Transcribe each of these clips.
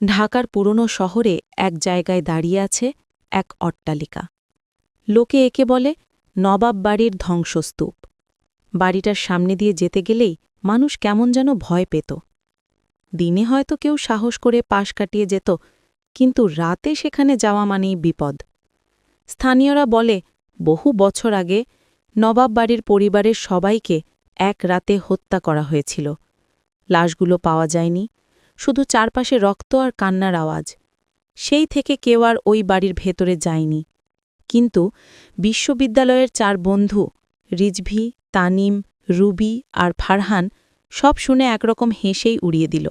ঢাকার পুরনো শহরে এক জায়গায় দাঁড়িয়ে আছে এক অট্টালিকা। লোকে একে বলে নবাব বাড়ির ধ্বংসস্তূপ। বাড়িটার সামনে দিয়ে যেতে গেলেই মানুষ কেমন যেন ভয় পেত। দিনে হয়তো কেউ সাহস করে পাশ কাটিয়ে যেত, কিন্তু রাতে সেখানে যাওয়া মানেই বিপদ। স্থানীয়রা বলে বহু বছর আগে নবাব বাড়ির পরিবারের সবাইকে এক রাতে হত্যা করা হয়েছিল। লাশগুলো পাওয়া যায়নি, শুধু চারপাশে রক্ত আর কান্নার আওয়াজ। সেই থেকে কেউ আর ওই বাড়ির ভেতরে যায়নি। কিন্তু বিশ্ববিদ্যালয়ের 4 বন্ধু রিজভী, তানিম, রুবি আর ফারহান সব শুনে একরকম হেসেই উড়িয়ে দিল।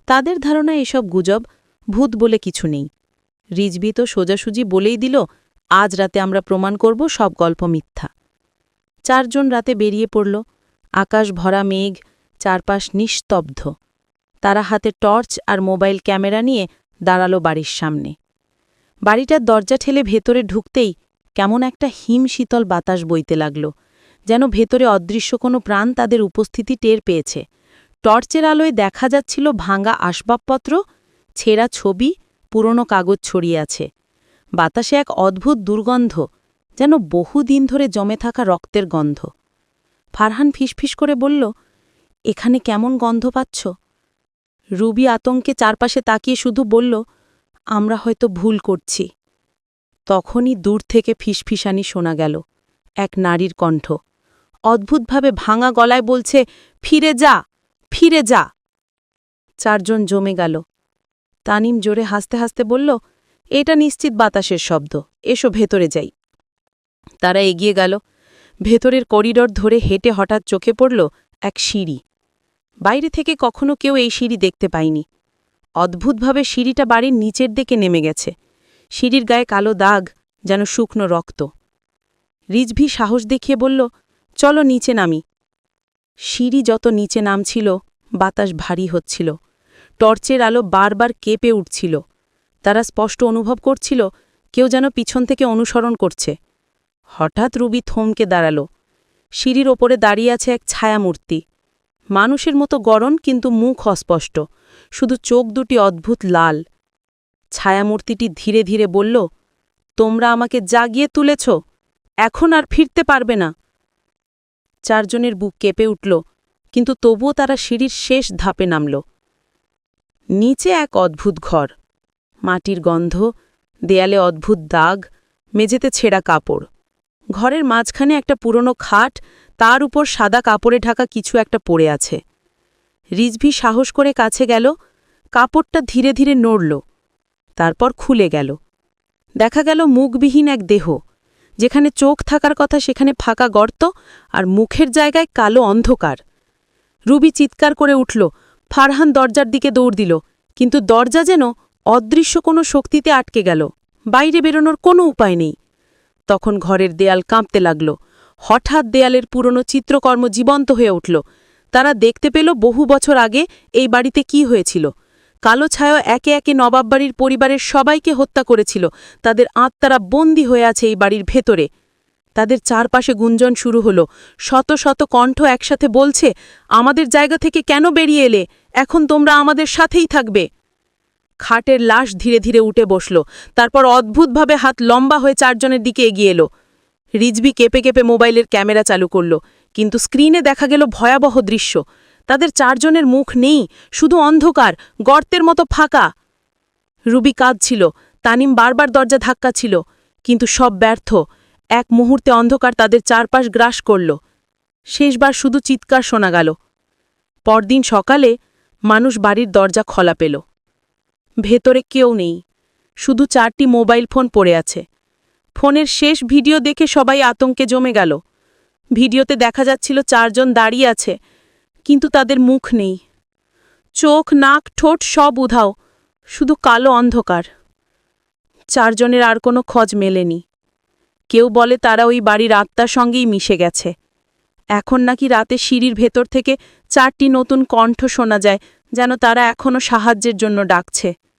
তাদের ধারণা এসব গুজব, ভূত বলে কিছু নেই। রিজভী তো সোজাসুজি বলেই দিল, আজ রাতে আমরা প্রমাণ করব সব গল্প মিথ্যা। 4 জন রাতে বেরিয়ে পড়ল। আকাশ ভরা মেঘ, চারপাশ নিস্তব্ধ। তারা হাতে টর্চ আর মোবাইল ক্যামেরা নিয়ে দাঁড়ালো বাড়ির সামনে। বাড়িটার দরজা ঠেলে ভেতরে ঢুকতেই কেমন একটা হিমশীতল বাতাস বইতে লাগল, যেন ভেতরে অদৃশ্য কোনো প্রাণ তাদের উপস্থিতি টের পেয়েছে। টর্চের আলোয় দেখা যাচ্ছিল ভাঙা আসবাবপত্র, ছেঁড়া ছবি, পুরনো কাগজ ছড়িয়ে আছে। বাতাসে এক অদ্ভুত দুর্গন্ধ, যেন বহুদিন ধরে জমে থাকা রক্তের গন্ধ। ফারহান ফিসফিস করে বলল, এখানে কেমন গন্ধ পাচ্ছ? রুবি আতঙ্কে চারপাশে তাকিয়ে শুধু বলল, আমরা হয়তো ভুল করছি। তখনই দূর থেকে ফিসফিসানি শোনা গেল, এক নারীর কণ্ঠ অদ্ভুতভাবে ভাঙা গলায় বলছে, ফিরে যা, ফিরে যা। 4 জন জমে গেল। তানিম জোরে হাসতে হাসতে বলল, এটা নিশ্চিত বাতাসের শব্দ, এসো ভেতরে যাই। তারা এগিয়ে গেল। ভেতরের করিডর ধরে হেঁটে হঠাৎ চোখে পড়ল এক সিঁড়ি। বাইরে থেকে কখনো কেউ এই সিঁড়ি দেখতে পায়নি। অদ্ভুতভাবে সিঁড়িটা বাড়ির নিচের দিকে নেমে গেছে। সিঁড়ির গায়ে কালো দাগ, যেন শুকনো রক্ত। রিজভী সাহস দেখিয়ে বলল, চলো নিচে নামি। সিঁড়ি যত নিচে নামছিল, বাতাস ভারী হচ্ছিল। টর্চের আলো বারবার কেঁপে উঠছিল। তারা স্পষ্ট অনুভব করছিল কেউ যেন পিছন থেকে অনুসরণ করছে। হঠাৎ রুবি থমকে দাঁড়াল। সিঁড়ির ওপরে দাঁড়িয়ে আছে এক ছায়ামূর্তি। মানুষের মতো গড়ন, কিন্তু মুখ অস্পষ্ট, শুধু চোখ দুটি অদ্ভুত লাল। ছায়ামূর্তিটি ধীরে ধীরে বলল, তোমরা আমাকে জাগিয়ে তুলেছ, এখন আর ফিরতে পারবে না। 4 জনের বুক কেঁপে উঠল, কিন্তু তবুও তারা সিঁড়ির শেষ ধাপে নামল। নিচে এক অদ্ভুত ঘর, মাটির গন্ধ, দেয়ালে অদ্ভুত দাগ, মেঝেতে ছেঁড়া কাপড়। ঘরের মাঝখানে একটা পুরনো খাট, তার উপর সাদা কাপড়ে ঢাকা কিছু একটা পড়ে আছে। রিজভী সাহস করে কাছে গেল। কাপড়টা ধীরে ধীরে নড়ল, তারপর খুলে গেল। দেখা গেল মুখবিহীন এক দেহ। যেখানে চোখ থাকার কথা সেখানে ফাঁকা গর্ত, আর মুখের জায়গায় কালো অন্ধকার। রুবি চিৎকার করে উঠল। ফারহান দরজার দিকে দৌড় দিল, কিন্তু দরজা যেন অদৃশ্য কোনো শক্তিতে আটকে গেল। বাইরে বেরোনোর কোনো উপায় নেই। তখন ঘরের দেয়াল কাঁপতে লাগল। হঠাৎ দেয়ালের পুরনো চিত্রকর্ম জীবন্ত হয়ে উঠল। তারা দেখতে পেল বহু বছর আগে এই বাড়িতে কি হয়েছিল। কালো ছায়া একে একে নবাব বাড়ির পরিবারের সবাইকে হত্যা করেছিল। তাদের আত্মারা বন্দী হয়ে আছে এই বাড়ির ভেতরে। তাদের চারপাশে গুঞ্জন শুরু হলো। শত শত কণ্ঠ একসাথে বলছে, আমাদের জায়গা থেকে কেন বেরিয়ে এলে? এখন তোমরা আমাদের সাথেই থাকবে। খাটের লাশ ধীরে ধীরে উঠে বসল। তারপর অদ্ভুতভাবে হাত লম্বা হয়ে 4 জনের দিকে এগিয়ে এলো। রিজভী কেঁপে কেঁপে মোবাইলের ক্যামেরা চালু করল, কিন্তু স্ক্রিনে দেখা গেল ভয়াবহ দৃশ্য। তাদের 4 জনের মুখ নেই, শুধু অন্ধকার, গর্তের মতো ফাঁকা। রুবি কাঁদছিল, তানিম বারবার দরজা ধাক্কাছিল, কিন্তু সব ব্যর্থ। এক মুহূর্তে অন্ধকার তাদের চারপাশ গ্রাস করল। শেষবার শুধু চিৎকার শোনা গেল। পরদিন সকালে মানুষ বাড়ির দরজা খোলা পেল। ভেতরে কেউ নেই, শুধু 4টি মোবাইল ফোন পড়ে আছে। ফোনের শেষ ভিডিও দেখে সবাই আতঙ্কে জমে গেল। ভিডিওতে দেখা যাচ্ছিল 4 জন দাঁড়িয়ে আছে, কিন্তু তাদের মুখ নেই। চোখ, নাক, ঠোঁট সব উধাও, শুধু কালো অন্ধকার। 4 জনের আর কোনো খোঁজ মেলেনি। কেউ বলে তারা ওই বাড়ির আত্মার সঙ্গেই মিশে গেছে। এখন নাকি রাতে সিঁড়ির ভেতর থেকে 4টি নতুন কণ্ঠ শোনা যায়, যেন তারা এখনও সাহায্যের জন্য ডাকছে।